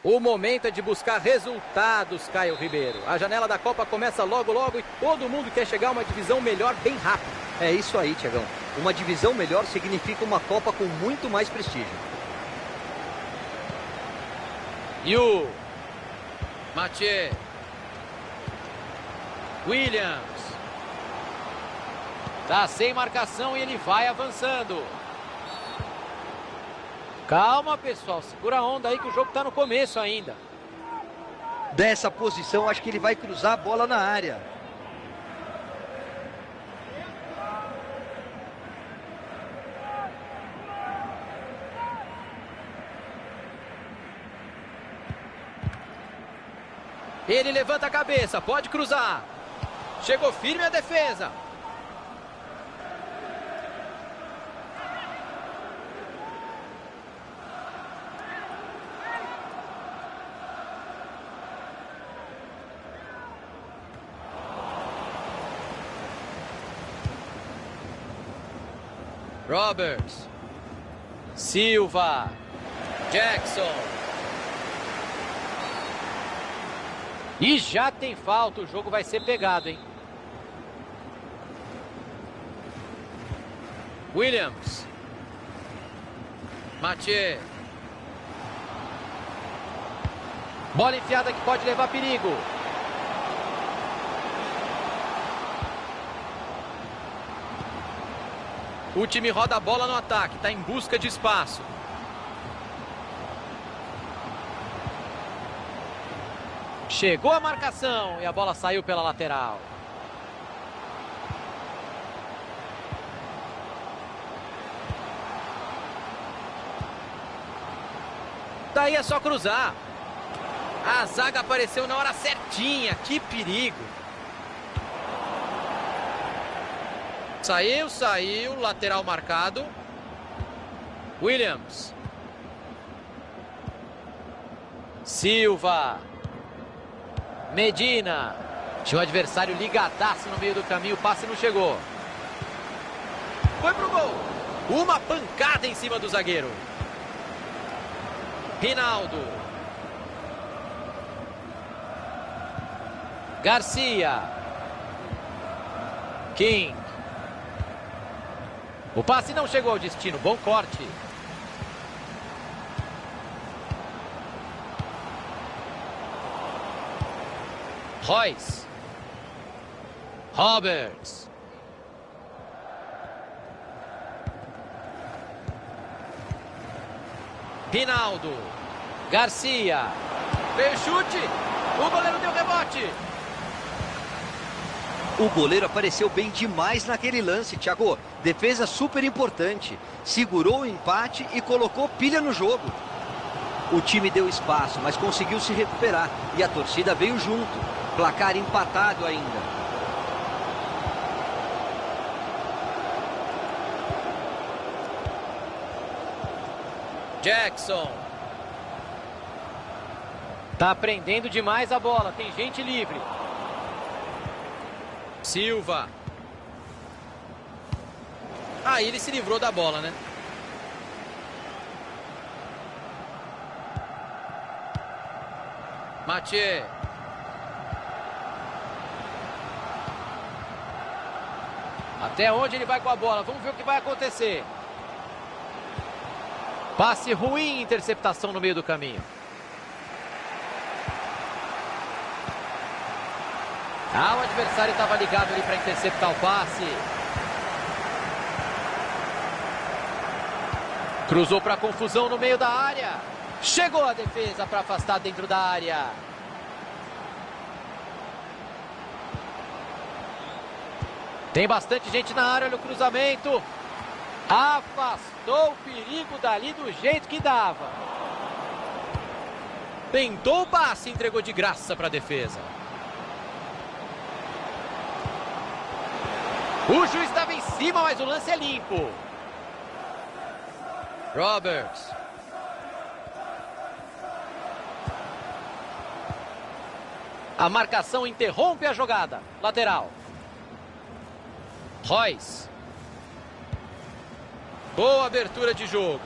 O momento é de buscar resultados, Caio Ribeiro. A janela da Copa começa logo, logo e todo mundo quer chegar a uma divisão melhor bem rápido. É isso aí, Tiagão. Uma divisão melhor significa uma Copa com muito mais prestígio. Yu. Mathieu. Williams. Tá sem marcação e ele vai avançando. Calma, pessoal. Segura a onda aí que o jogo tá no começo ainda. Dessa posição, acho que ele vai cruzar a bola na área. Ele levanta a cabeça, pode cruzar. Chegou firme a defesa. Roberts. Silva. Jackson. E já tem falta, o jogo vai ser pegado, hein? Williams. Mathieu. Bola enfiada que pode levar perigo. O time roda a bola no ataque, está em busca de espaço. Chegou a marcação e a bola saiu pela lateral. Daí é só cruzar. A zaga apareceu na hora certinha. Que perigo. Saiu. Lateral marcado. Williams. Silva. Medina. Tinha um adversário ligadaço no meio do caminho. O passe não chegou. Foi pro gol. Uma pancada em cima do zagueiro. Rinaldo. Garcia. King. O passe não chegou ao destino. Bom corte. Royce. Roberts. Rinaldo. Garcia. Veio chute. O goleiro deu rebote. O goleiro apareceu bem demais naquele lance, Thiago. Defesa super importante. Segurou o empate e colocou pilha no jogo. O time deu espaço, mas conseguiu se recuperar. E a torcida veio junto. Placar empatado ainda. Jackson. Tá prendendo demais a bola. Tem gente livre. Silva. Aí ele se livrou da bola, né? Mathieu. Até onde ele vai com a bola? Vamos ver o que vai acontecer. Passe ruim, interceptação no meio do caminho. O adversário estava ligado ali para interceptar o passe. Cruzou para confusão no meio da área. Chegou a defesa para afastar dentro da área. Tem bastante gente na área, olha o cruzamento. Afastou o perigo dali do jeito que dava. Tentou o passe, entregou de graça para a defesa. O juiz estava em cima, mas o lance é limpo. Roberts. A marcação interrompe a jogada. Lateral. Royce. Boa abertura de jogo.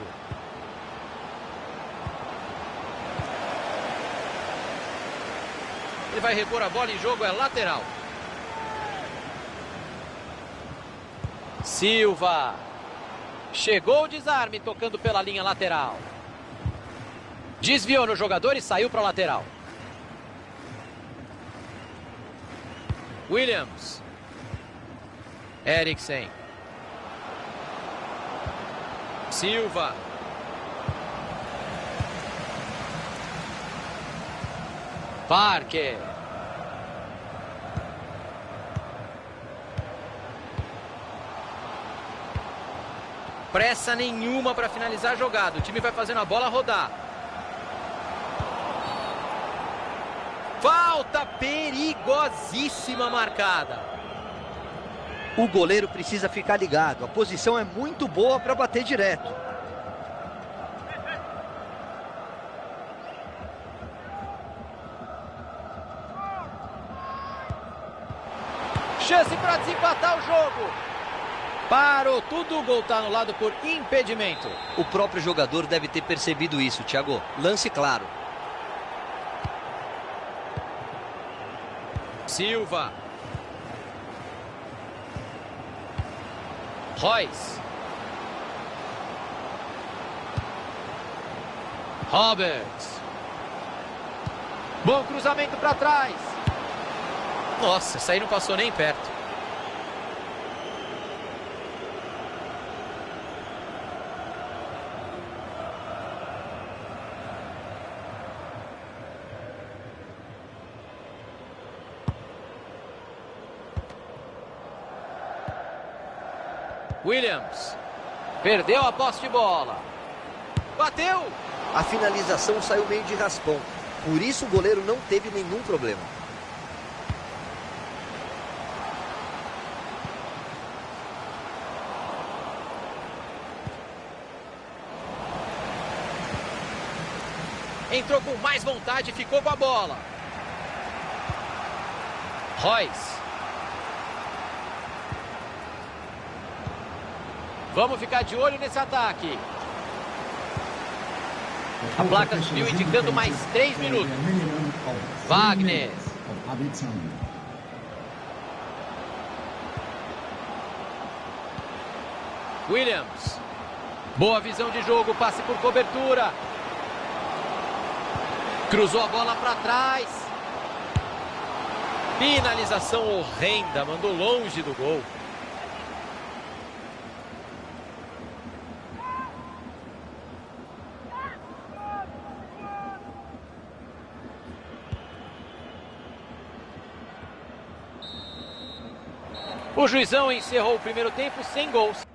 Ele vai repor a bola em jogo, é lateral. Silva. Chegou o desarme, tocando pela linha lateral. Desviou no jogador e saiu para a lateral. Williams. Eriksen. Silva. Parker. Pressa nenhuma para finalizar a jogada. O time vai fazendo a bola rodar. Falta perigosíssima marcada. O goleiro precisa ficar ligado. A posição é muito boa para bater direto. Chance para desempatar o jogo. Parou tudo, o gol está anulado por impedimento. O próprio jogador deve ter percebido isso, Thiago. Lance claro. Silva. Royce. Roberts. Bom cruzamento para trás. Nossa, essa aí não passou nem perto. Williams. Perdeu a posse de bola. Bateu. A finalização saiu meio de raspão. Por isso o goleiro não teve nenhum problema. Entrou com mais vontade e ficou com a bola. Royce. Vamos ficar de olho nesse ataque. A placa subiu indicando mais 3 minutos. Wagner. Williams. Boa visão de jogo, passe por cobertura. Cruzou a bola para trás. Finalização horrenda, mandou longe do gol. O juizão encerrou o primeiro tempo sem gols.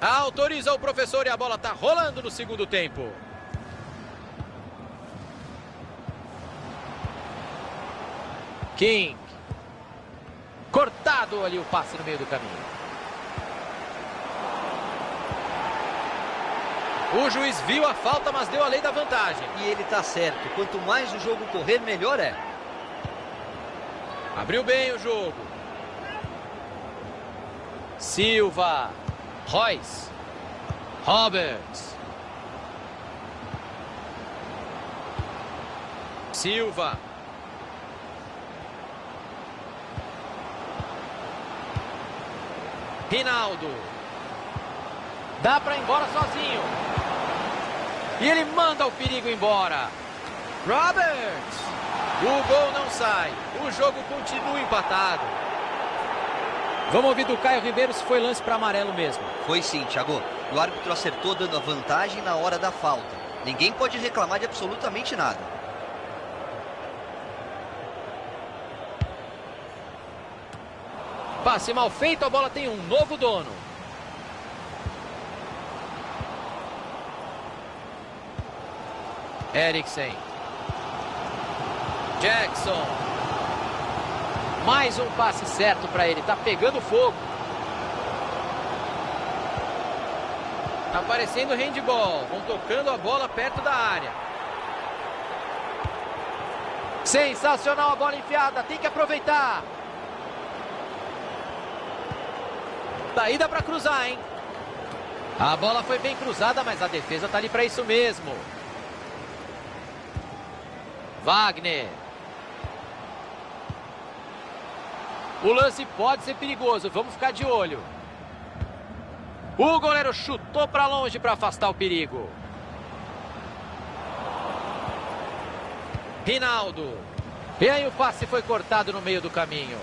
Autoriza o professor e a bola está rolando no segundo tempo. King. Cortado ali o passe no meio do caminho. O juiz viu a falta, mas deu a lei da vantagem. E ele está certo. Quanto mais o jogo correr, melhor é. Abriu bem o jogo. Silva. Royce. Roberts. Silva. Rinaldo. Dá para ir embora sozinho. E ele manda o perigo embora. Roberts. O gol não sai. O jogo continua empatado. Vamos ouvir do Caio Ribeiro se foi lance para amarelo mesmo. Foi sim, Thiago. O árbitro acertou dando a vantagem na hora da falta. Ninguém pode reclamar de absolutamente nada. Passe mal feito, a bola tem um novo dono. Eriksen. Jackson. Mais um passe certo para ele. Tá pegando fogo. Tá parecendo handball. Vão tocando a bola perto da área. Sensacional a bola enfiada. Tem que aproveitar. Saída para cruzar, hein? A bola foi bem cruzada, mas a defesa tá ali para isso mesmo. Wagner. O lance pode ser perigoso, vamos ficar de olho. O goleiro chutou para longe para afastar o perigo. Rinaldo. E aí o passe foi cortado no meio do caminho.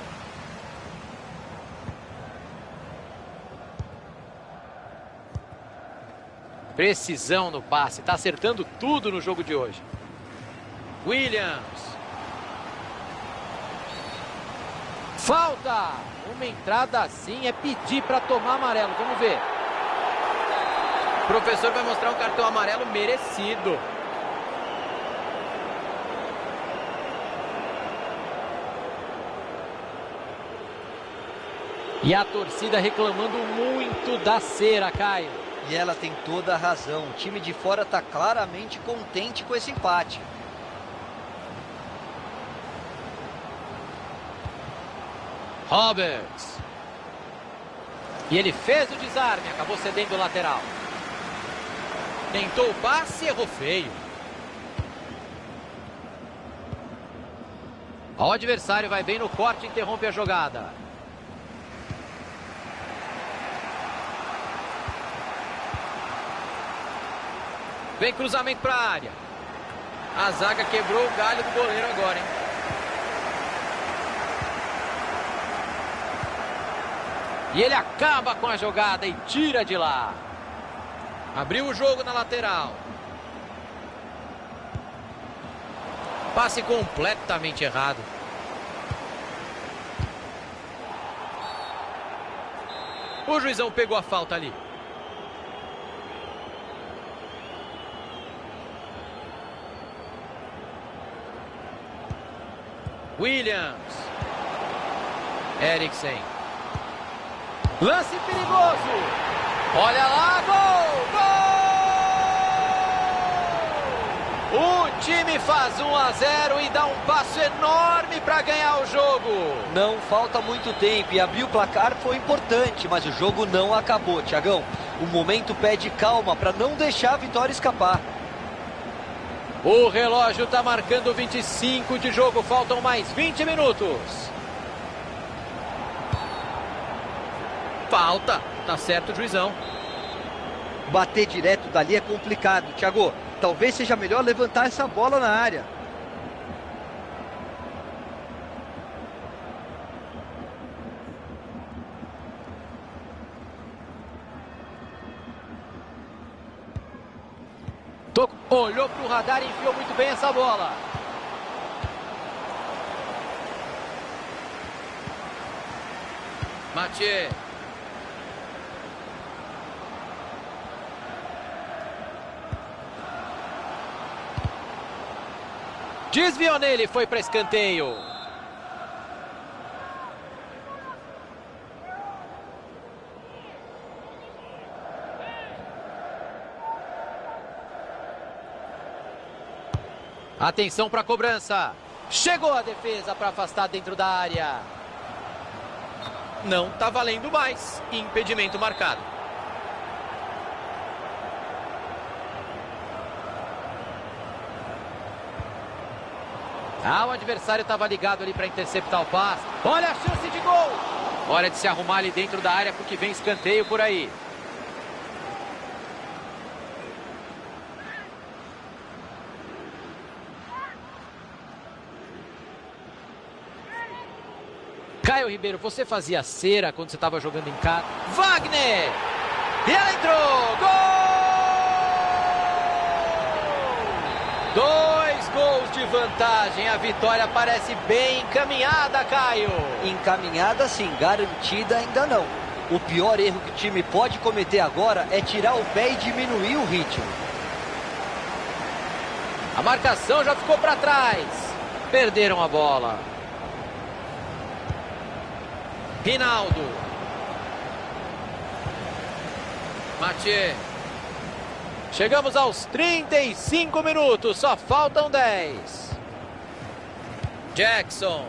Precisão no passe, está acertando tudo no jogo de hoje. Williams. Falta! Uma entrada assim é pedir para tomar amarelo. Vamos ver. O professor vai mostrar um cartão amarelo merecido. E a torcida reclamando muito da cera, Caio. E ela tem toda a razão. O time de fora está claramente contente com esse empate. Roberts. E ele fez o desarme, acabou cedendo o lateral. Tentou o passe e errou feio. O adversário vai bem no corte e interrompe a jogada. Vem cruzamento para a área. A zaga quebrou o galho do goleiro agora, hein? E ele acaba com a jogada e tira de lá. Abriu o jogo na lateral. Passe completamente errado. O juizão pegou a falta ali. Williams. Eriksen. Lance perigoso. Olha lá, gol! Gol! O time faz 1-0 e dá um passo enorme para ganhar o jogo. Não falta muito tempo e abrir o placar foi importante, mas o jogo não acabou, Thiagão. O momento pede calma para não deixar a vitória escapar. O relógio está marcando 25 de jogo, faltam mais 20 minutos. Falta, tá certo o juizão. Bater direto dali é complicado, Thiago. Talvez seja melhor levantar essa bola na área. Olhou para o radar e enfiou muito bem essa bola. Mathieu. Desviou nele, foi para escanteio. Atenção para a cobrança. Chegou a defesa para afastar dentro da área. Não está valendo mais. Impedimento marcado. O adversário estava ligado ali para interceptar o passe. Olha a chance de gol. Hora de se arrumar ali dentro da área porque vem escanteio por aí. Caio Ribeiro, você fazia cera quando você estava jogando em casa? Wagner! E ela entrou! Gol! 2 gols de vantagem. A vitória parece bem encaminhada, Caio. Encaminhada sim, garantida ainda não. O pior erro que o time pode cometer agora é tirar o pé e diminuir o ritmo. A marcação já ficou para trás. Perderam a bola. Rinaldo. Mathieu. Chegamos aos 35 minutos, só faltam 10. Jackson.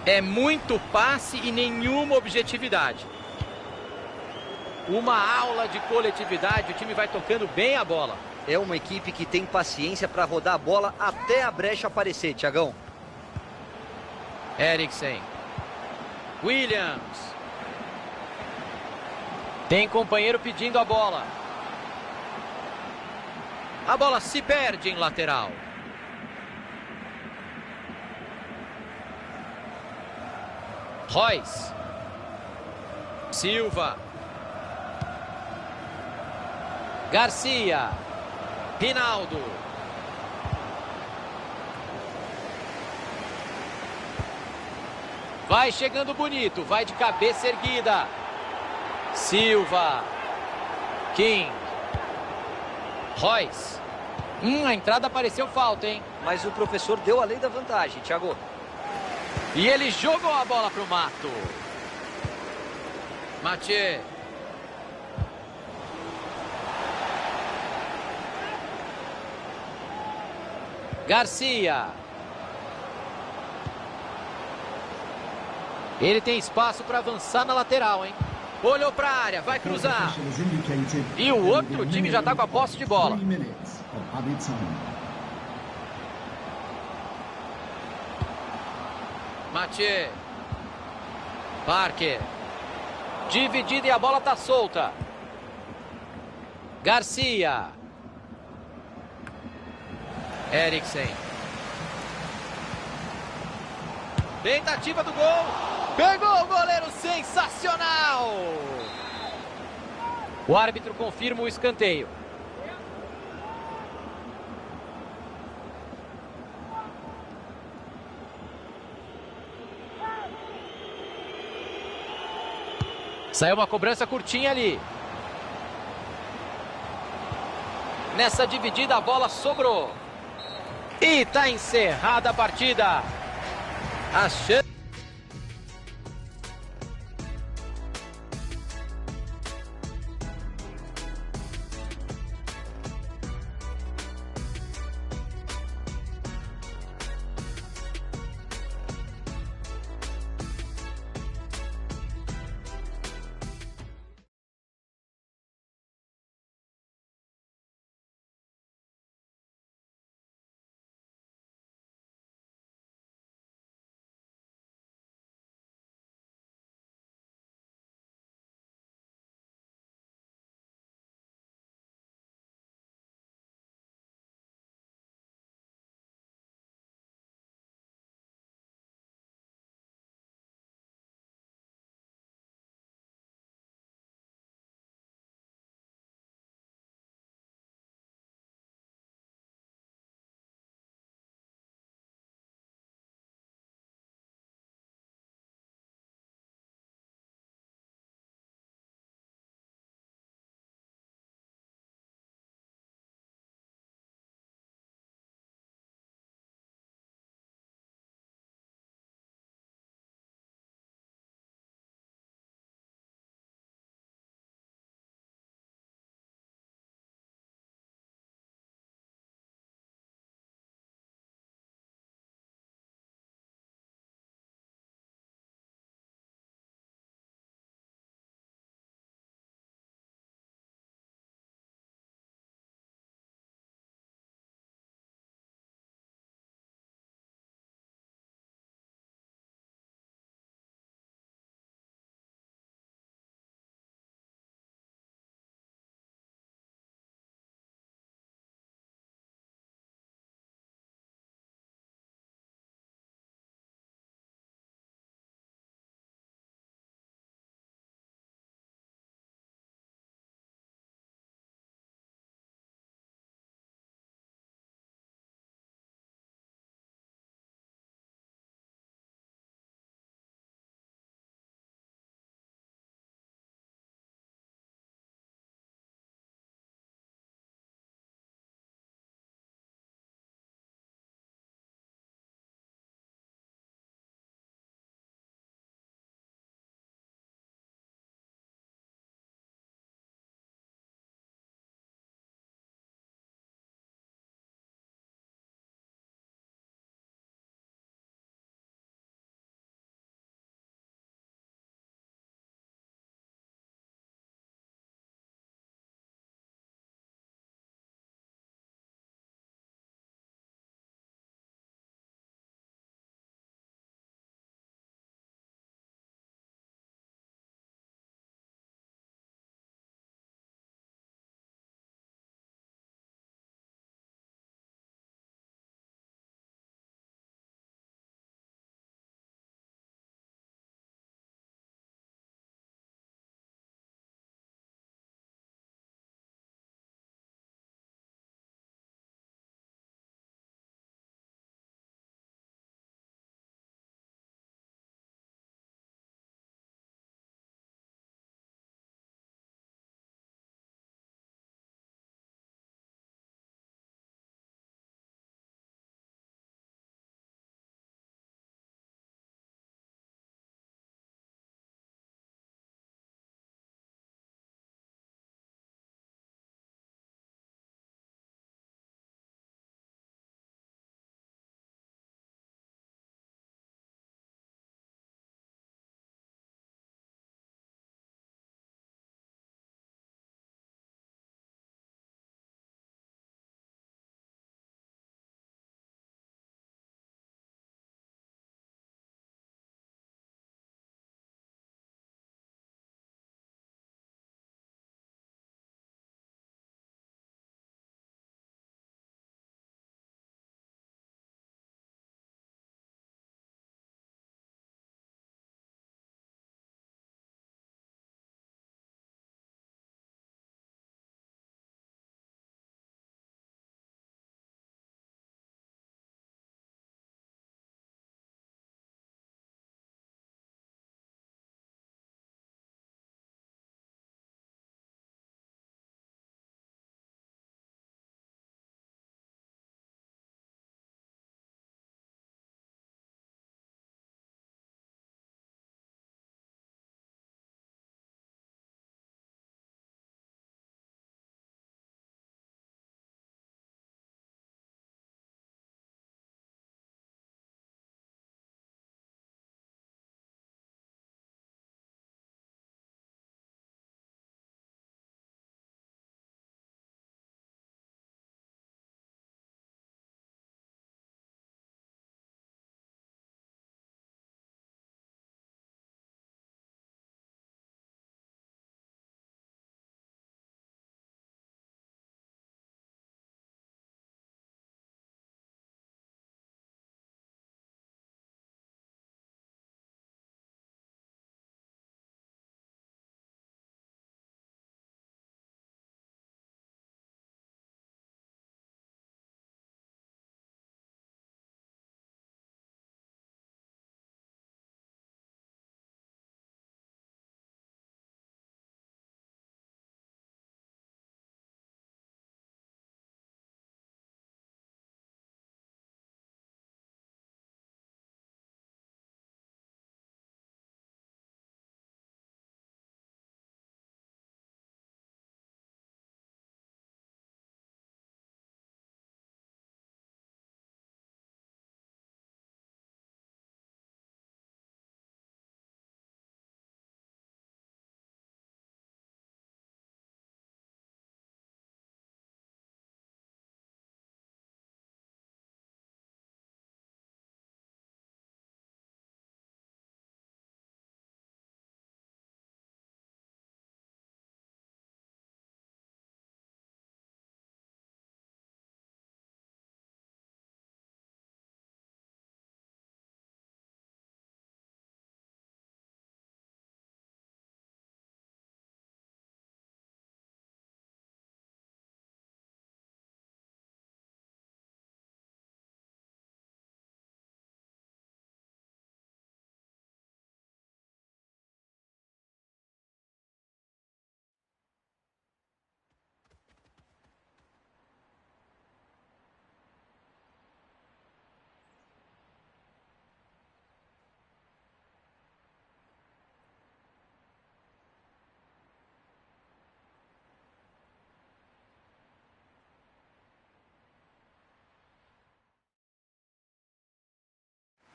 É muito passe e nenhuma objetividade. Uma aula de coletividade, o time vai tocando bem a bola. É uma equipe que tem paciência para rodar a bola até a brecha aparecer, Thiagão. Eriksen. Williams. Tem companheiro pedindo a bola. A bola se perde em lateral. Royce. Silva. Garcia. Rinaldo. Vai chegando bonito, vai de cabeça erguida. Silva. King. Royce. A entrada pareceu falta, hein? Mas o professor deu a lei da vantagem, Thiago. E ele jogou a bola pro mato. Mathieu. Garcia. Ele tem espaço para avançar na lateral, hein? Olhou para a área, vai cruzar. E o outro time já está com a posse de bola. Mathieu. Parker. Dividida e a bola está solta. Garcia. Eriksen. Tentativa do gol. Pegou o goleiro, sensacional. O árbitro confirma o escanteio. Saiu uma cobrança curtinha ali. Nessa dividida a bola sobrou. E está encerrada a partida. A chance...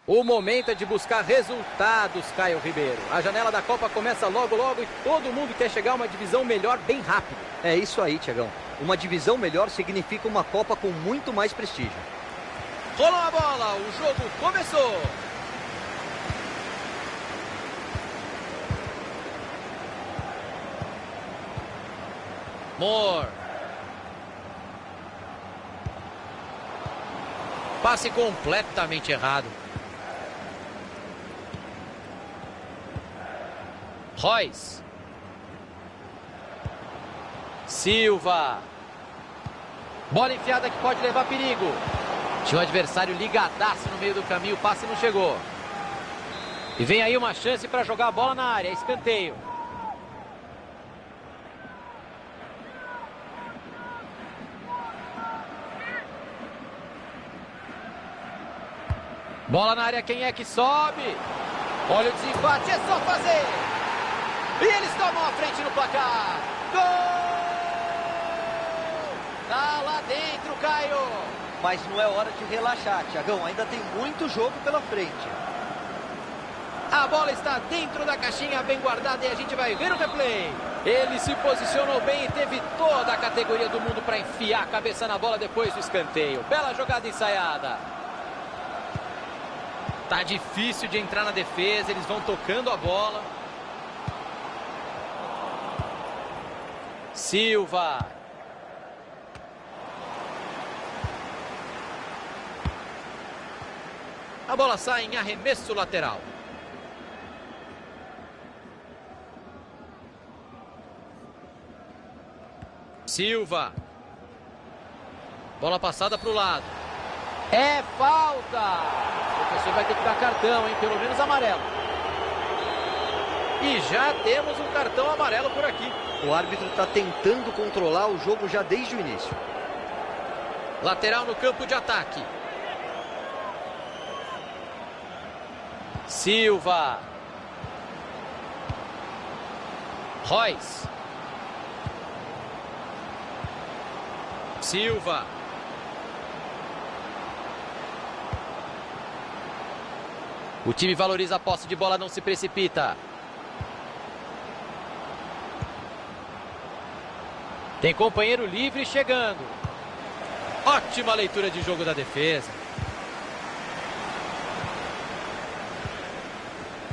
O momento é de buscar resultados, Caio Ribeiro. A janela da Copa começa logo e todo mundo quer chegar a uma divisão melhor bem rápido. É isso aí, Tiagão. Uma divisão melhor significa uma Copa com muito mais prestígio. Rolou a bola, o jogo começou. Moore. Passe completamente errado. Royce. Silva. Bola enfiada que pode levar perigo. Tinha um adversário ligadaço no meio do caminho, o passe não chegou. E vem aí uma chance para jogar a bola na área, escanteio. Bola na área, quem é que sobe? Olha o desempate, é só fazer. E eles tomam a frente no placar. Gol! Tá lá dentro, Caio. Mas não é hora de relaxar, Tiagão. Ainda tem muito jogo pela frente. A bola está dentro da caixinha, bem guardada, e a gente vai ver o replay. Ele se posicionou bem e teve toda a categoria do mundo para enfiar a cabeça na bola depois do escanteio. Bela jogada ensaiada. Tá difícil de entrar na defesa, eles vão tocando a bola. Silva. A bola sai em arremesso lateral. Silva. Bola passada para o lado. É falta. O professor vai ter que dar cartão, hein? Pelo menos amarelo. E já temos um cartão amarelo por aqui. O árbitro está tentando controlar o jogo já desde o início. Lateral no campo de ataque. Silva. Royce. Silva. O time valoriza a posse de bola, não se precipita. Tem companheiro livre chegando. Ótima leitura de jogo da defesa.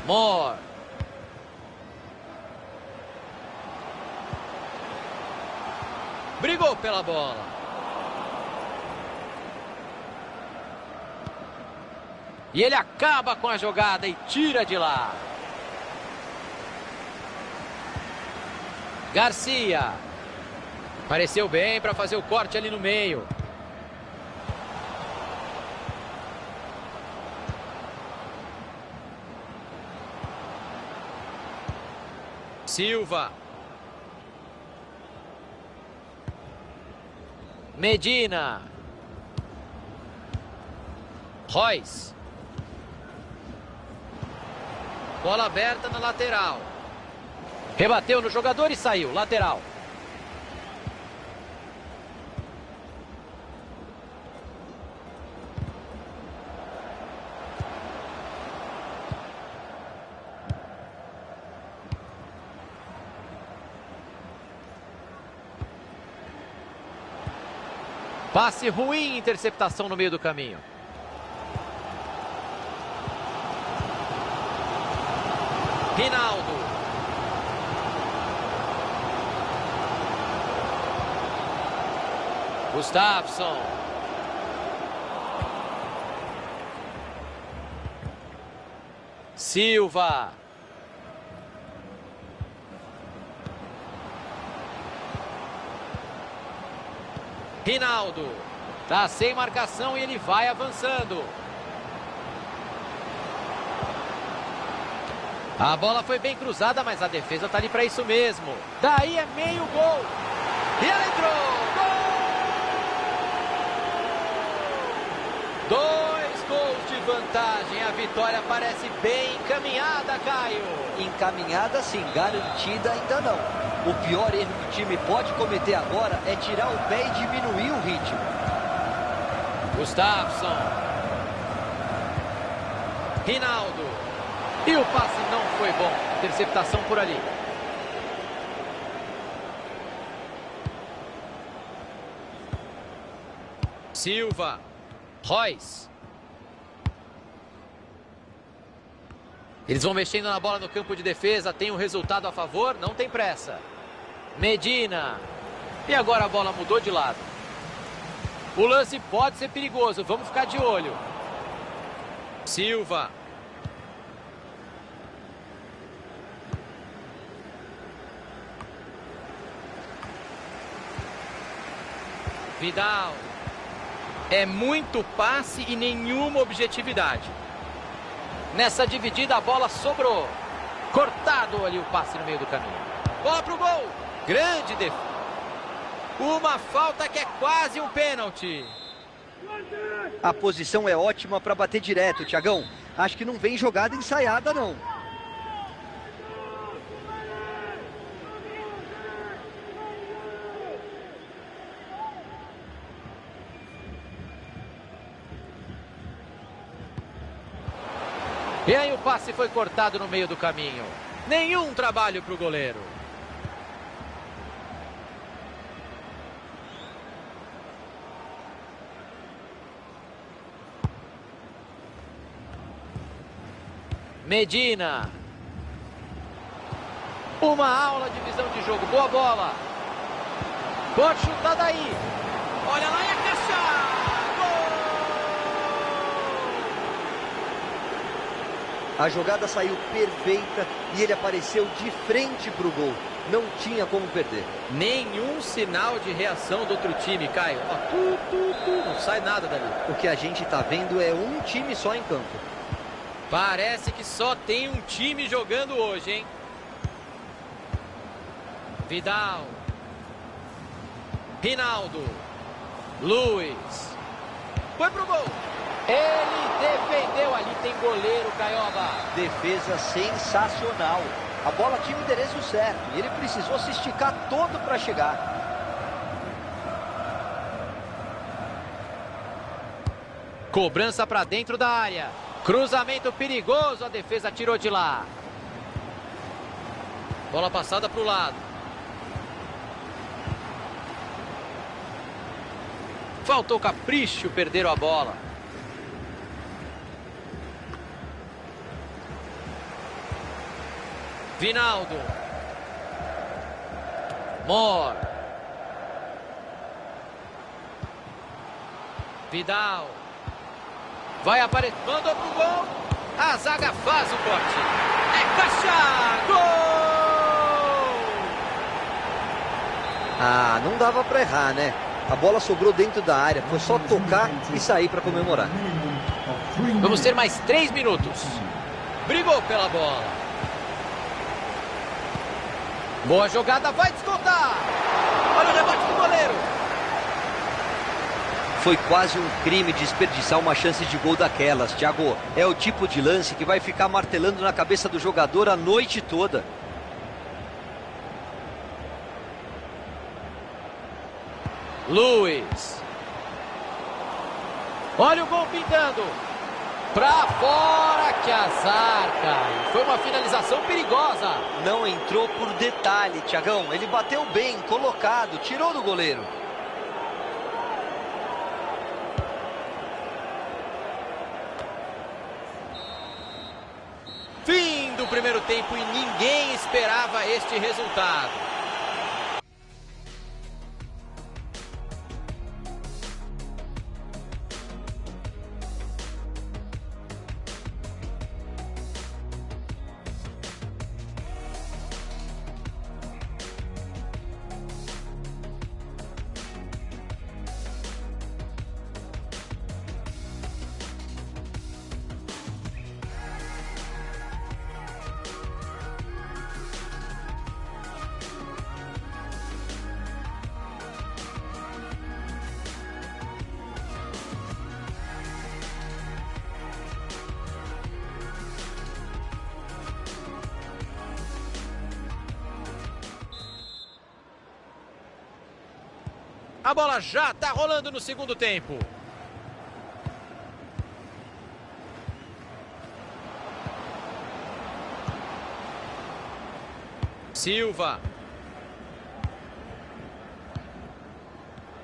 Moore. Brigou pela bola. E ele acaba com a jogada e tira de lá. Garcia. Pareceu bem para fazer o corte ali no meio. Silva. Medina. Royce. Bola aberta na lateral. Rebateu no jogador e saiu. Lateral. Passe ruim, interceptação no meio do caminho. Rinaldo. Gustafsson. Silva. Rinaldo. Tá sem marcação e ele vai avançando. A bola foi bem cruzada, mas a defesa tá ali para isso mesmo. Daí é meio gol. E ela entrou. Gol! 2 gols de vantagem. A vitória parece bem encaminhada, Caio. Encaminhada sim, garantida ainda não. O pior erro que o time pode cometer agora é tirar o pé e diminuir o ritmo. Gustafsson. Rinaldo. E o passe não foi bom. Interceptação por ali. Silva. Royce. Eles vão mexendo na bola no campo de defesa. Tem um resultado a favor. Não tem pressa. Medina. E agora a bola mudou de lado. O lance pode ser perigoso. Vamos ficar de olho. Silva. Vidal. É muito passe e nenhuma objetividade. Nessa dividida a bola sobrou. Cortado ali o passe no meio do caminho. Bola pro gol. Grande defesa. Uma falta que é quase um pênalti. A posição é ótima para bater direto, Thiagão. Acho que não vem jogada ensaiada, não. E aí o passe foi cortado no meio do caminho. Nenhum trabalho para o goleiro. Medina. Uma aula de visão de jogo. Boa bola. Pode chutar daí. Olha lá e a caixa. A jogada saiu perfeita e ele apareceu de frente para o gol. Não tinha como perder. Nenhum sinal de reação do outro time, Caio. Não sai nada dali. O que a gente está vendo é um time só em campo. Parece que só tem um time jogando hoje, hein? Vidal. Rinaldo. Luiz. Foi pro gol. Ele defendeu ali, tem goleiro, Caioba. Defesa sensacional. A bola tinha o endereço certo e ele precisou se esticar todo para chegar. Cobrança para dentro da área. Cruzamento perigoso, a defesa tirou de lá. Bola passada para o lado. Faltou capricho, perderam a bola. Vinaldo. Mor. Vidal. Vai aparecer. Mandou pro gol. A zaga faz o corte. É caixa. Gol! Ah, não dava para errar, né? A bola sobrou dentro da área. Foi só tocar e sair para comemorar. Vamos ter mais 3 minutos. Brigou pela bola. Boa jogada, vai descontar. Olha o rebote do goleiro. Foi quase um crime desperdiçar uma chance de gol daquelas, Thiago. É o tipo de lance que vai ficar martelando na cabeça do jogador a noite toda. Luiz. Olha o gol pintando. Pra fora, que azar, cara. Foi uma finalização perigosa. Não entrou por detalhe, Thiagão. Ele bateu bem, colocado, tirou do goleiro. Fim do primeiro tempo e ninguém esperava este resultado. A bola já está rolando no segundo tempo. Silva.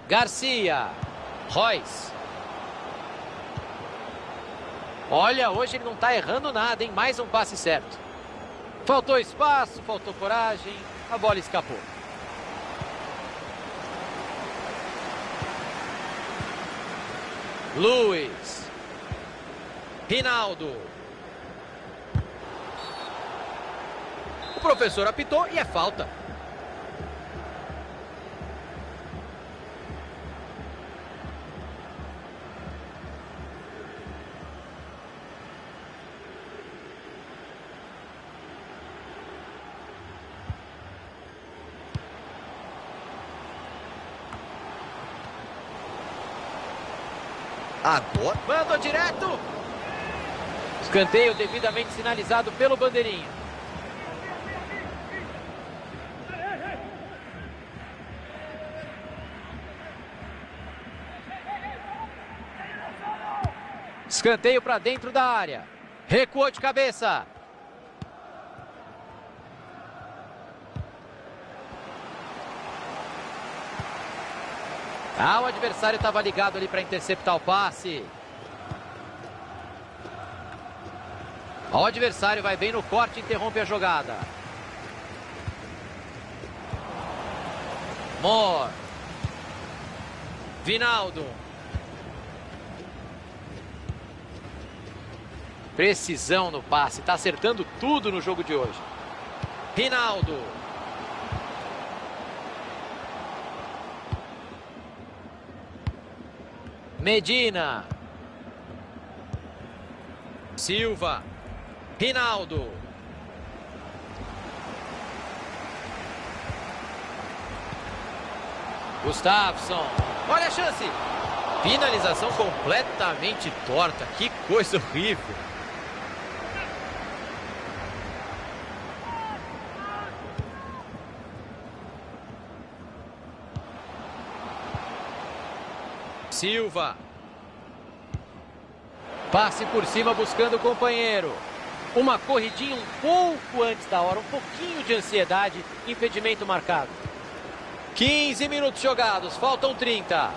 Garcia. Royce. Olha, hoje ele não está errando nada, hein? Mais um passe certo. Faltou espaço, faltou coragem, a bola escapou. Luiz. Rinaldo. O professor apitou e é falta. Agora. Mandou direto. Escanteio devidamente sinalizado pelo bandeirinha. Escanteio para dentro da área. Recuou de cabeça. Ah, o adversário estava ligado ali para interceptar o passe. O adversário vai bem no corte e interrompe a jogada. Moore. Vinaldo. Precisão no passe, está acertando tudo no jogo de hoje. Rinaldo. Medina. Silva. Rinaldo. Gustafsson. Olha a chance. Finalização completamente torta. Que coisa horrível. Silva. Passe por cima buscando o companheiro. Uma corridinha um pouco antes da hora. Um pouquinho de ansiedade. Impedimento marcado. 15 minutos jogados. Faltam 30.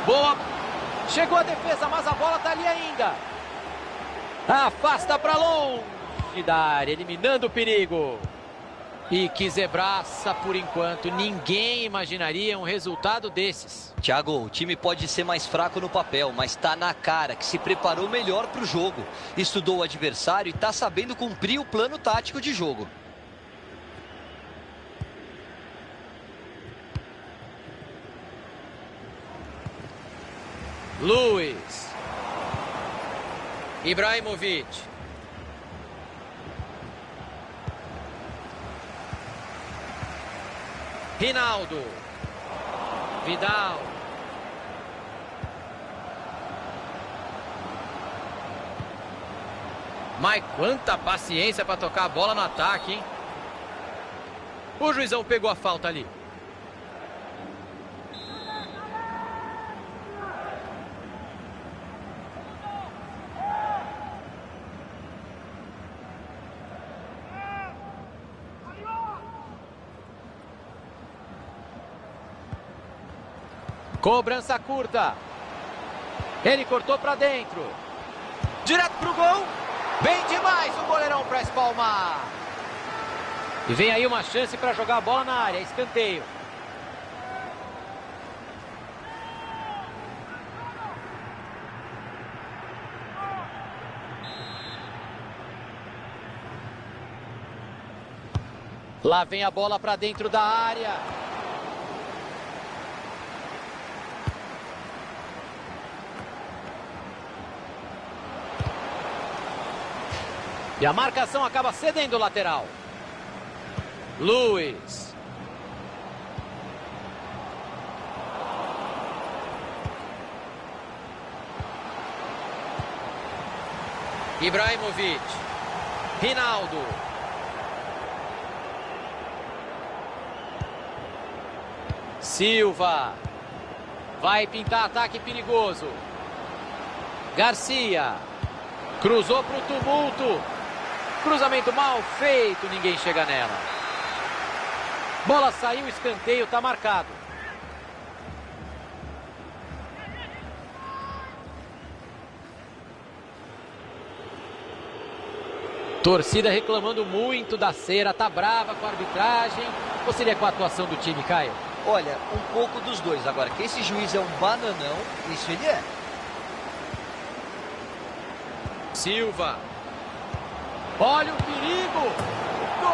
Boa. Chegou a defesa, mas a bola está ali ainda. Afasta para longe da área. Eliminando o perigo. E que zebraça por enquanto. Ninguém imaginaria um resultado desses. Thiago, o time pode ser mais fraco no papel, mas está na cara que se preparou melhor para o jogo. Estudou o adversário e está sabendo cumprir o plano tático de jogo. Luiz. Ibrahimovic. Rinaldo. Vidal. Mas quanta paciência para tocar a bola no ataque, hein? O juizão pegou a falta ali. Cobrança curta. Ele cortou para dentro. Direto pro gol. Bem demais o goleirão para espalmar. E vem aí uma chance para jogar a bola na área. Escanteio. Lá vem a bola para dentro da área. E a marcação acaba cedendo o lateral. Luiz. Ibrahimovic. Rinaldo. Silva. Vai pintar ataque perigoso. Garcia. Cruzou para o tumulto. Cruzamento mal feito, ninguém chega nela. Bola saiu, escanteio, está marcado. Torcida reclamando muito da cera, tá brava com a arbitragem. Ou seria com a atuação do time, Caio? Olha, um pouco dos dois. Agora, que esse juiz é um bananão, isso ele é. Silva. Olha o perigo. Gol!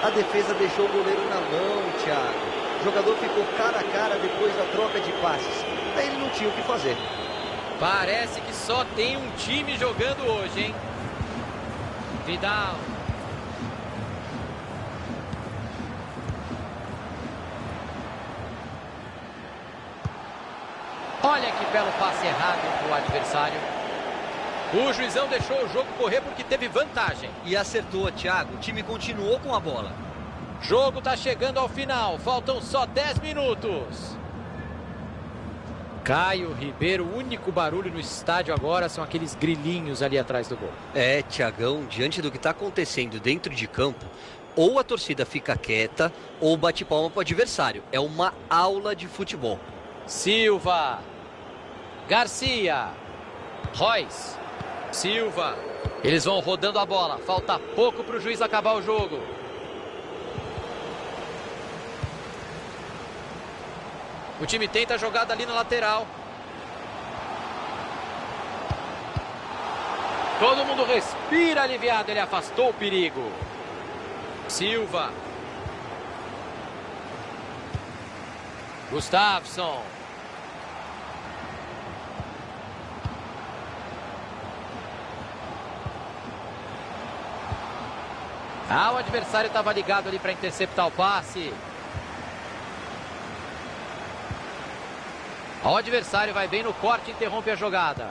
A defesa deixou o goleiro na mão, Thiago. O jogador ficou cara a cara depois da troca de passes. Daí ele não tinha o que fazer. Parece que só tem um time jogando hoje, hein? Vidal. Olha que belo passe errado para o adversário. O juizão deixou o jogo correr porque teve vantagem. E acertou, Thiago. O time continuou com a bola. Jogo está chegando ao final. Faltam só 10 minutos. Caio Ribeiro, o único barulho no estádio agora são aqueles grilinhos ali atrás do gol. É, Thiagão, diante do que está acontecendo dentro de campo, ou a torcida fica quieta, ou bate palma para o adversário. É uma aula de futebol. Silva. Garcia. Royce. Silva. Eles vão rodando a bola. Falta pouco para o juiz acabar o jogo. O time tenta a jogada ali na lateral. Todo mundo respira aliviado. Ele afastou o perigo. Silva. Gustafsson. O adversário estava ligado ali para interceptar o passe. O adversário vai bem no corte e interrompe a jogada.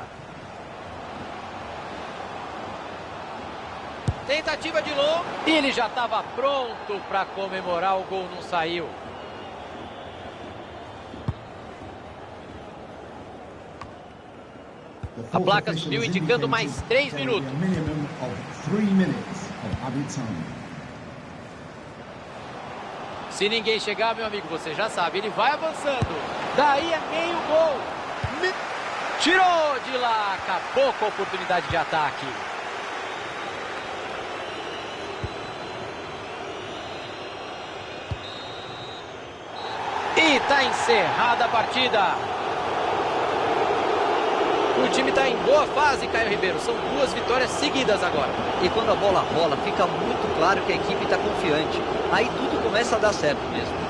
Tentativa de longo. E ele já estava pronto para comemorar, o gol não saiu. A placa subiu indicando mais 3 minutos. Se ninguém chegar, meu amigo, você já sabe, ele vai avançando. Daí é meio gol. Tirou de lá, acabou com a oportunidade de ataque. E está encerrada a partida. O time está em boa fase, Caio Ribeiro. São 2 vitórias seguidas agora. E quando a bola rola, fica muito claro que a equipe está confiante. Aí tudo começa a dar certo mesmo.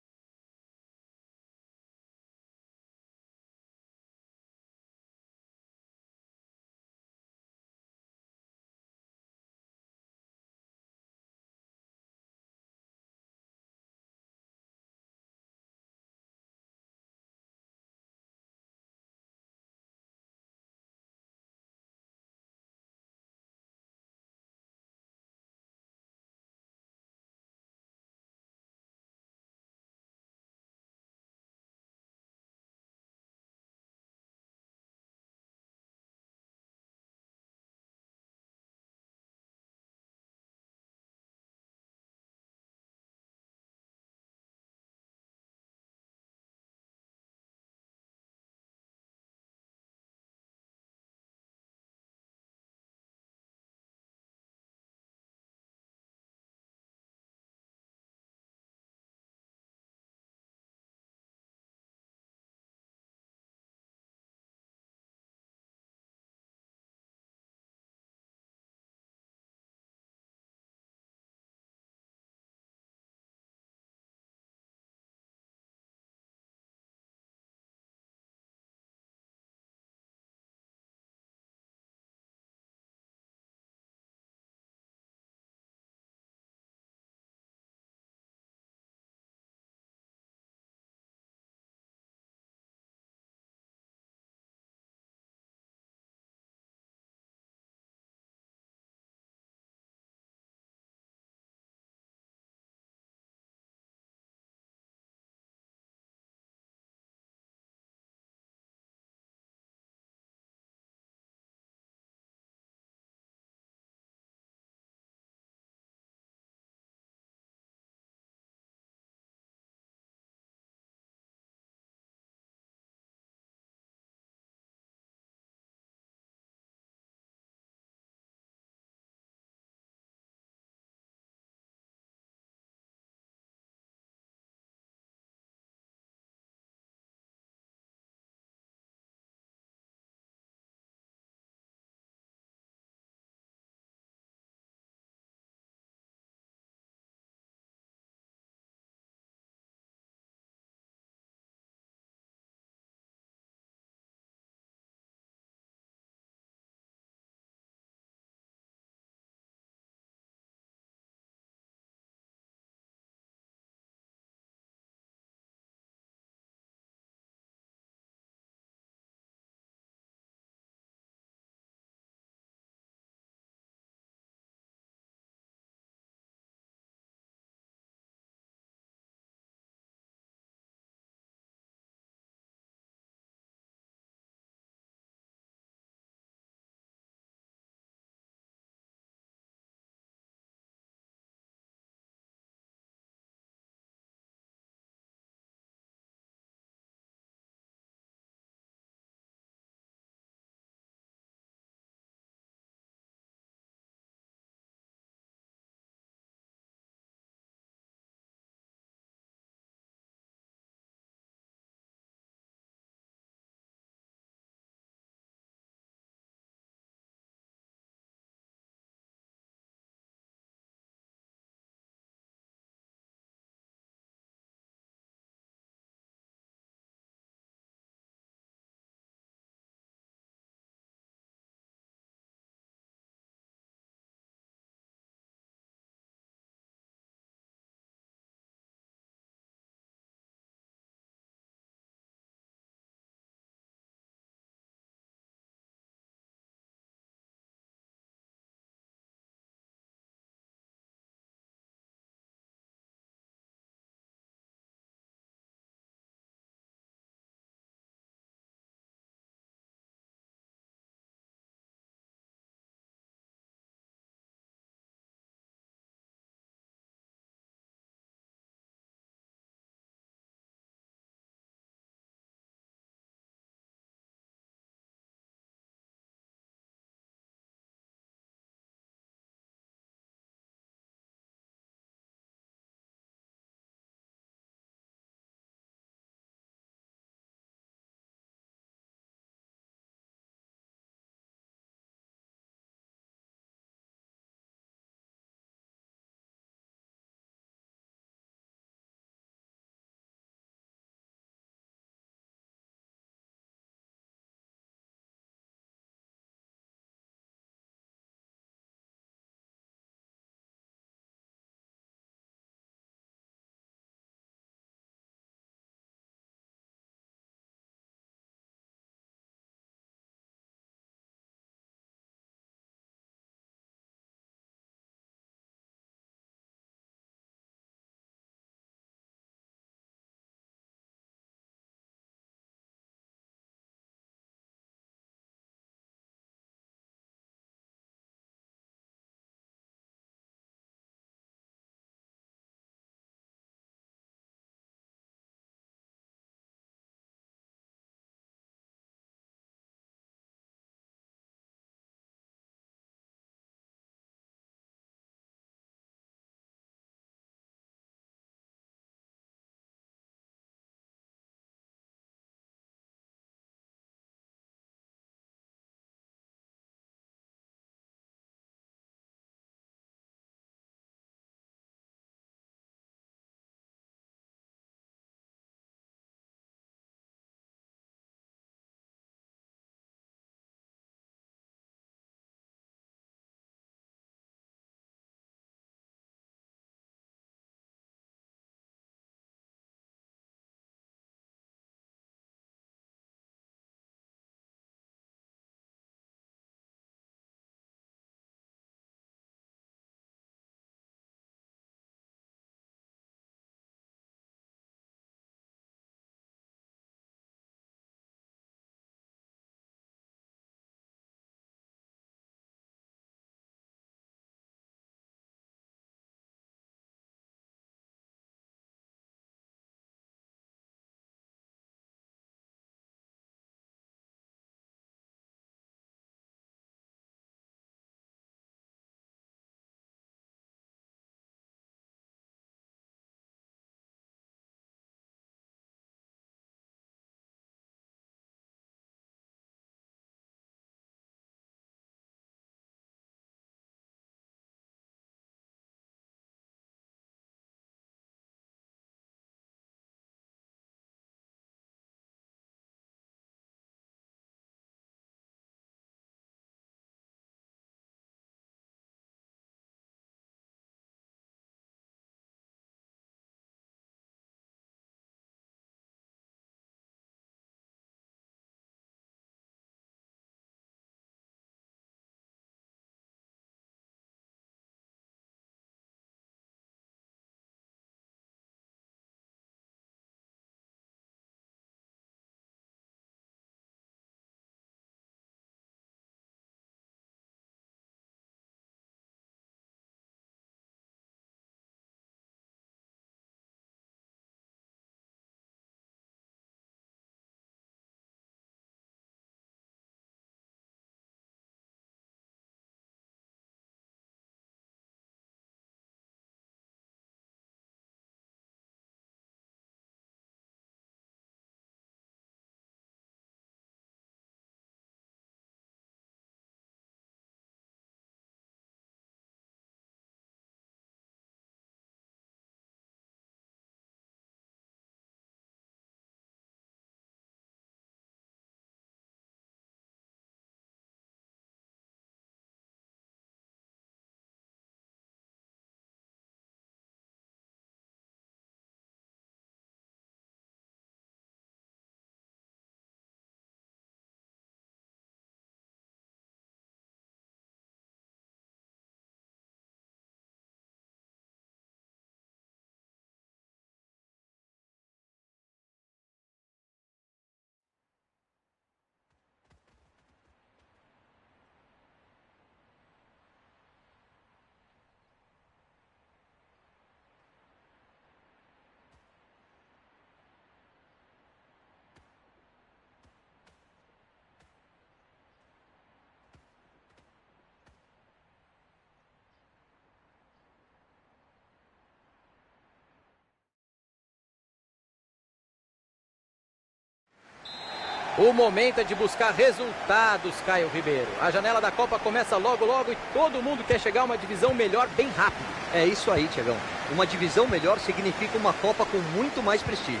O momento é de buscar resultados, Caio Ribeiro. A janela da Copa começa logo, logo e todo mundo quer chegar a uma divisão melhor bem rápido. É isso aí, Tiagão. Uma divisão melhor significa uma Copa com muito mais prestígio.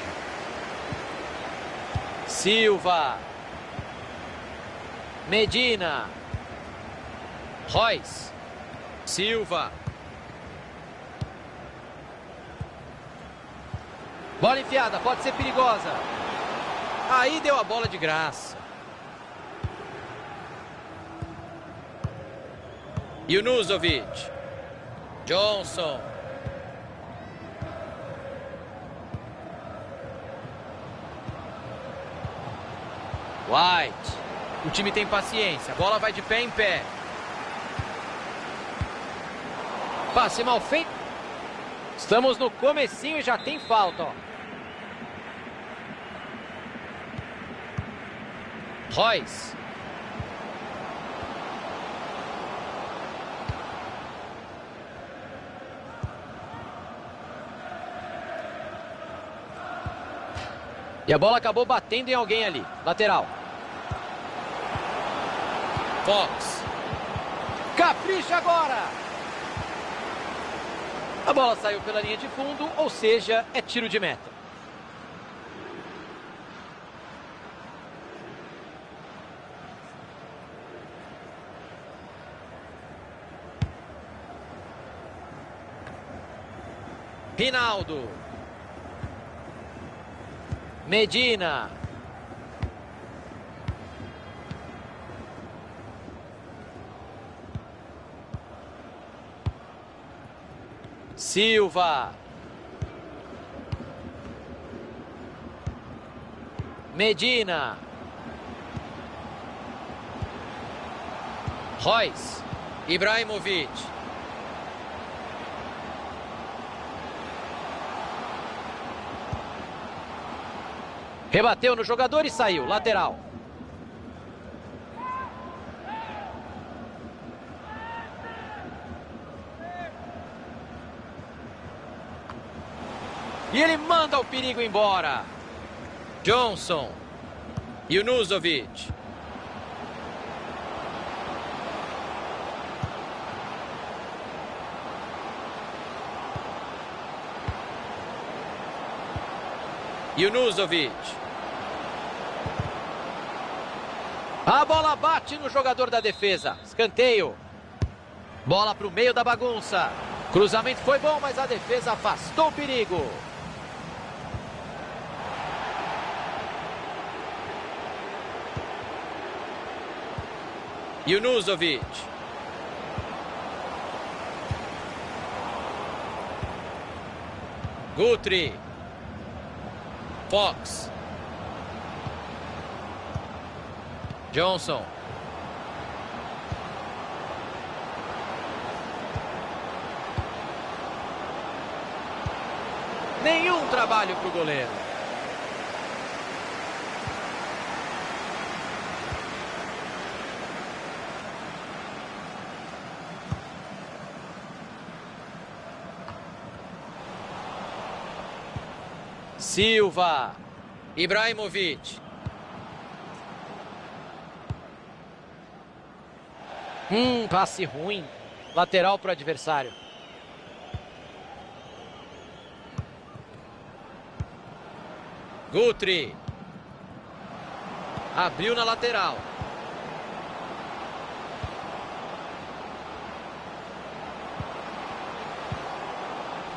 Silva. Medina. Royce. Silva. Bola enfiada, pode ser perigosa. Aí deu a bola de graça. Junuzovic. Johnson. White. O time tem paciência. A bola vai de pé em pé. Passe mal feito. Estamos no comecinho e já tem falta, ó. Royce. E a bola acabou batendo em alguém ali. Lateral. Fox. Capricha agora. A bola saiu pela linha de fundo, ou seja, é tiro de meta. Rinaldo. Medina. Silva. Medina. Royce. Ibrahimovic. Rebateu no jogador e saiu. Lateral. E ele manda o perigo embora. Johnson. Junuzovic. Junuzovic. A bola bate no jogador da defesa. Escanteio. Bola para o meio da bagunça. Cruzamento foi bom, mas a defesa afastou o perigo. Junuzovic. Guthrie. Fox. Johnson. Nenhum trabalho para o goleiro. Silva. Ibrahimovic. Passe ruim. Lateral para o adversário. Guthrie. Abriu na lateral.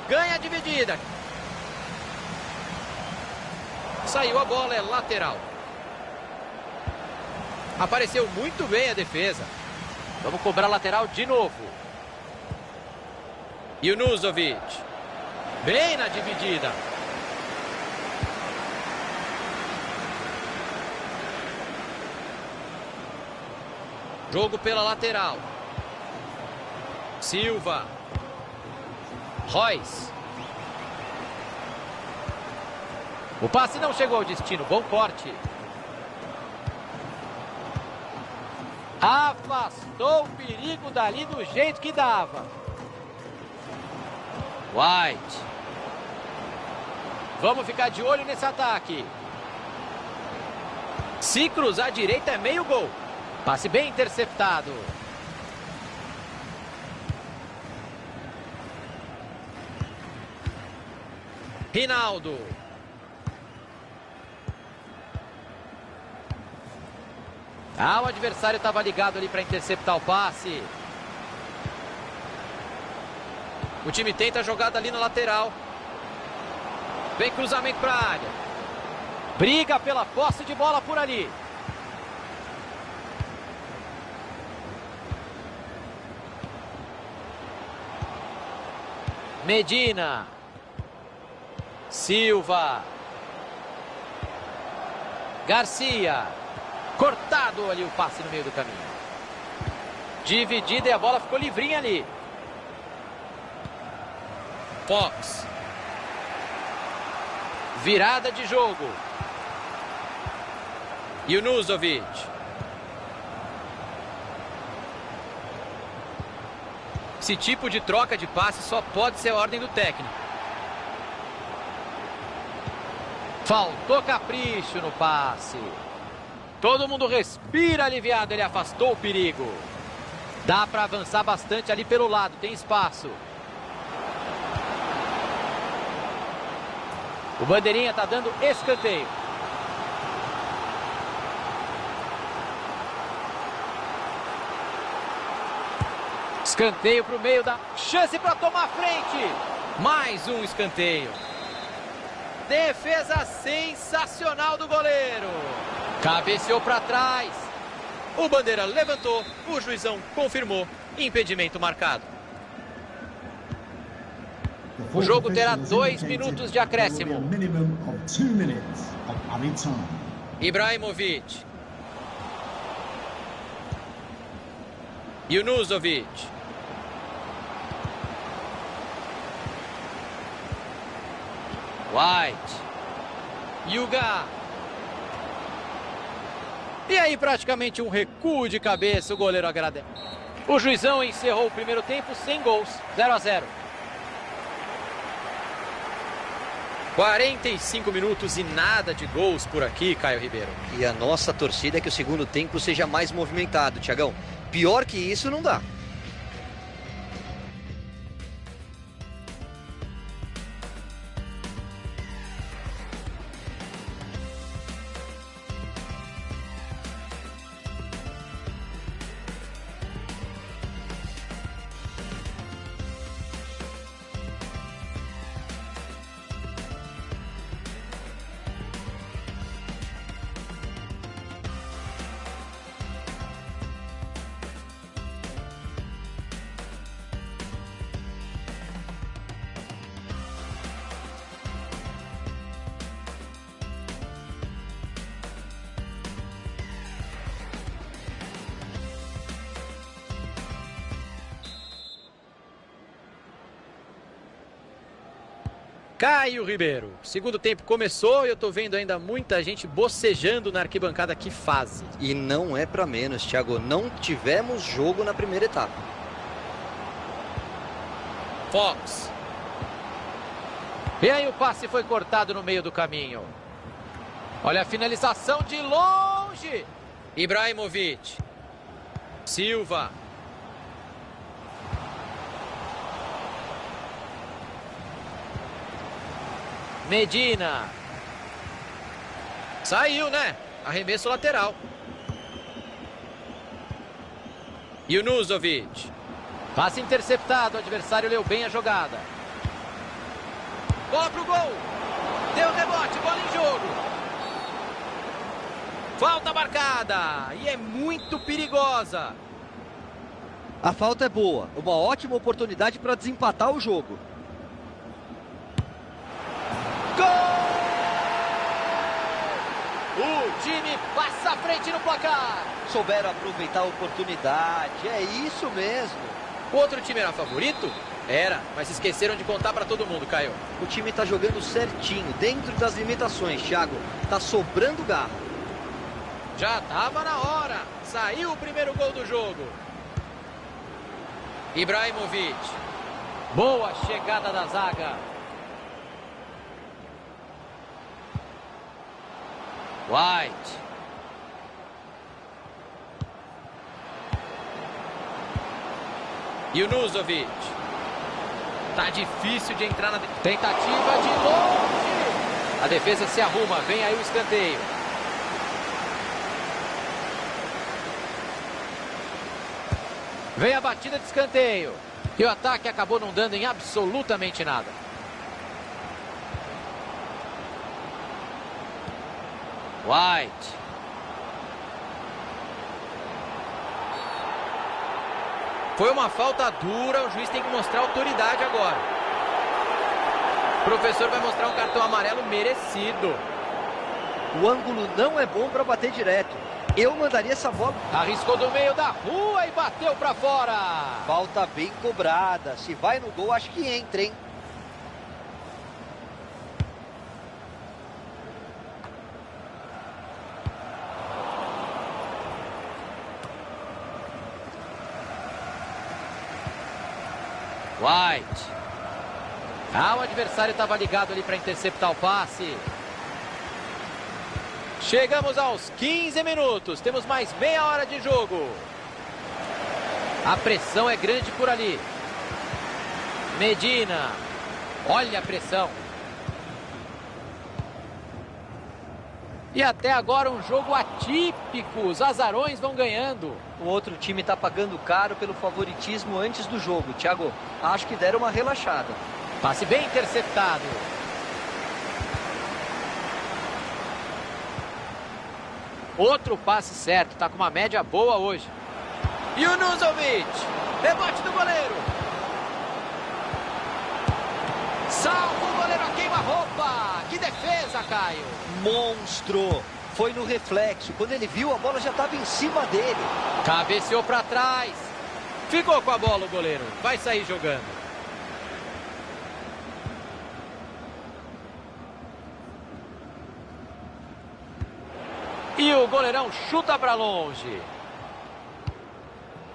Ganha a dividida. Saiu a bola, é lateral. Apareceu muito bem a defesa. Vamos cobrar lateral de novo. Junuzovic. Bem na dividida. Jogo pela lateral. Silva. Royce. O passe não chegou ao destino. Bom corte. Afastou o perigo dali do jeito que dava. White. Vamos ficar de olho nesse ataque. Se cruzar à direita é meio gol. Passe bem interceptado. Rinaldo. O adversário estava ligado ali para interceptar o passe. O time tenta a jogada ali na lateral. Vem cruzamento para a área. Briga pela posse de bola por ali. Medina. Silva. Garcia. Cortado ali o passe no meio do caminho. Dividida e a bola ficou livrinha ali. Fox. Virada de jogo. Junuzovic. Esse tipo de troca de passe só pode ser a ordem do técnico. Faltou capricho no passe. Todo mundo respira aliviado, ele afastou o perigo. Dá para avançar bastante ali pelo lado, tem espaço. O bandeirinha está dando escanteio. Escanteio para o meio da chance para tomar a frente. Mais um escanteio. Defesa sensacional do goleiro. Cabeceou para trás. O bandeira levantou, o juizão confirmou. Impedimento marcado. O jogo terá 2 minutos de acréscimo. Ibrahimovic. Junuzovic. White. Yuga. E aí praticamente um recuo de cabeça, o goleiro agradece. O juizão encerrou o primeiro tempo sem gols, 0-0. 45 minutos e nada de gols por aqui, Caio Ribeiro. E a nossa torcida é que o segundo tempo seja mais movimentado, Thiagão. Pior que isso não dá. Caio Ribeiro, segundo tempo começou e eu tô vendo ainda muita gente bocejando na arquibancada. Que fase. E não é pra menos, Thiago. Não tivemos jogo na primeira etapa. Fox. E aí o passe foi cortado no meio do caminho. Olha a finalização de longe. Ibrahimovic. Silva. Medina. Saiu, né? Arremesso lateral. Junuzovic. Passe interceptado. O adversário leu bem a jogada. Bola pro gol. Deu rebote. Bola em jogo. Falta marcada. E é muito perigosa. A falta é boa. Uma ótima oportunidade para desempatar o jogo. Gol! O time passa à frente no placar. Souberam aproveitar a oportunidade. É isso mesmo. O outro time era favorito? Era, mas esqueceram de contar para todo mundo, Caio. O time está jogando certinho, dentro das limitações, Thiago. Tá sobrando garra. Já tava na hora. Saiu o primeiro gol do jogo. Ibrahimovic. Boa chegada da zaga. White. Junuzovic. Tá difícil de entrar na... Tentativa de longe. A defesa se arruma. Vem aí o escanteio. Vem a batida de escanteio. E o ataque acabou não dando em absolutamente nada. White. Foi uma falta dura, o juiz tem que mostrar autoridade agora. O professor vai mostrar um cartão amarelo merecido. O ângulo não é bom para bater direto. Eu mandaria essa bola. Arriscou do meio da rua e bateu para fora. Falta bem cobrada. Se vai no gol, acho que entra, hein? White. O adversário estava ligado ali para interceptar o passe. Chegamos aos 15 minutos. Temos mais meia hora de jogo. A pressão é grande por ali. Medina. Olha a pressão. E até agora um jogo atípico. Os azarões vão ganhando. O outro time está pagando caro pelo favoritismo antes do jogo. Thiago, acho que deram uma relaxada. Passe bem interceptado. Outro passe certo. Está com uma média boa hoje. Junuzovic. Rebote do goleiro. Salva o goleiro a queima-roupa. Que defesa, Caio. Monstro. Foi no reflexo. Quando ele viu, a bola já estava em cima dele. Cabeceou para trás. Ficou com a bola o goleiro. Vai sair jogando. E o goleirão chuta para longe.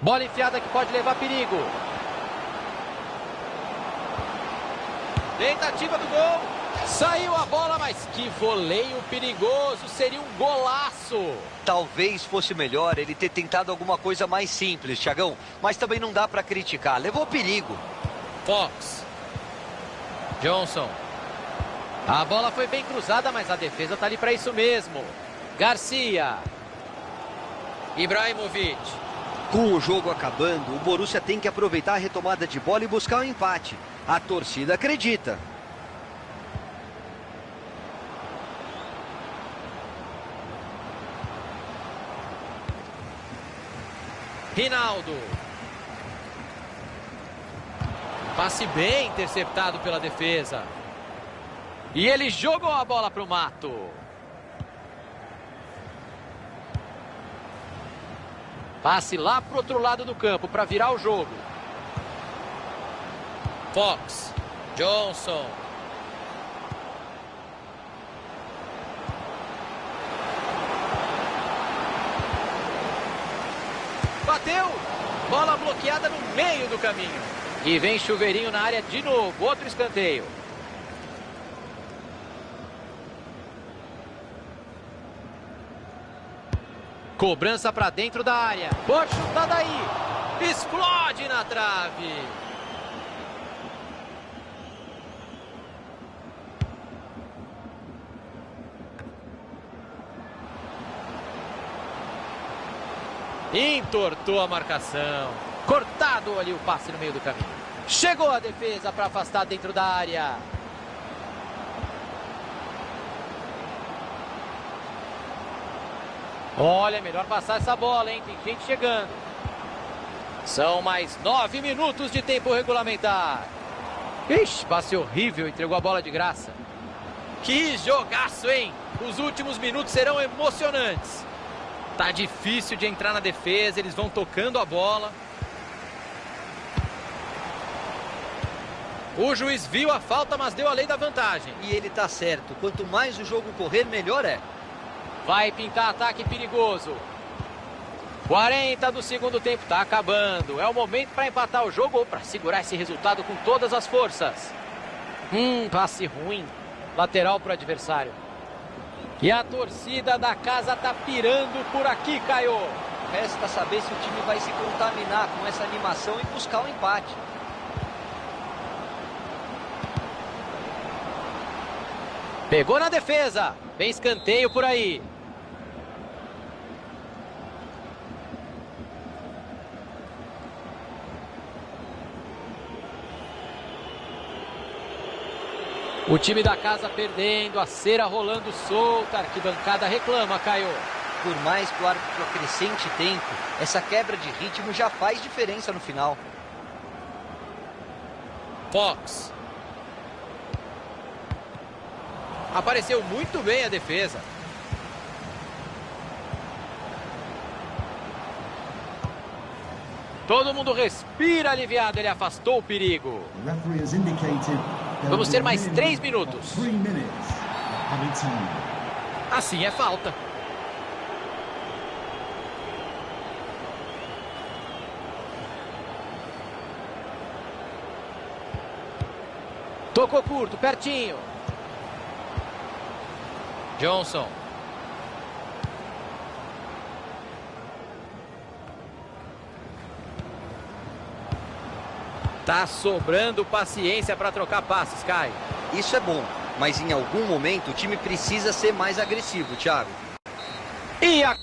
Bola enfiada que pode levar perigo. Tentativa do gol. Saiu a bola, mas que voleio perigoso. Seria um golaço. Talvez fosse melhor ele ter tentado alguma coisa mais simples, Thiagão. Mas também não dá para criticar. Levou perigo. Fox. Johnson. A bola foi bem cruzada, mas a defesa tá ali para isso mesmo. Garcia. Ibrahimovic. Com o jogo acabando, o Borussia tem que aproveitar a retomada de bola e buscar um empate. A torcida acredita. Rinaldo. Passe bem interceptado pela defesa. E ele jogou a bola para o mato. Passe lá para o outro lado do campo para virar o jogo. Fox. Johnson. Bateu. Bola bloqueada no meio do caminho. E vem chuveirinho na área de novo. Outro escanteio. Cobrança para dentro da área. Pode chutar daí. Explode na trave. Entortou a marcação. Cortado ali o passe no meio do caminho. Chegou a defesa para afastar dentro da área. Olha, melhor passar essa bola, hein? Tem gente chegando. São mais 9 minutos de tempo regulamentar. Ixi, passe horrível, entregou a bola de graça. Que jogaço, hein? Os últimos minutos serão emocionantes. Tá difícil de entrar na defesa, eles vão tocando a bola. O juiz viu a falta, mas deu a lei da vantagem. E ele tá certo. Quanto mais o jogo correr, melhor é. Vai pintar ataque perigoso. 40 do segundo tempo, tá acabando. É o momento para empatar o jogo ou para segurar esse resultado com todas as forças. Passe ruim. Lateral para o adversário. E a torcida da casa tá pirando por aqui, Caio. resta saber se o time vai se contaminar com essa animação e buscar o empate. Pegou na defesa. Vem escanteio por aí. O time da casa perdendo, a cera rolando solta, a arquibancada reclama, Caio. Por mais que o árbitro acrescente tempo, essa quebra de ritmo já faz diferença no final. Fox. Apareceu muito bem a defesa. Todo mundo respira aliviado, ele afastou o perigo. Vamos ter mais 3 minutos. Assim é falta. Tocou curto, pertinho. Johnson. Tá sobrando paciência para trocar passes, Caio. Isso é bom, mas em algum momento o time precisa ser mais agressivo, Thiago. E a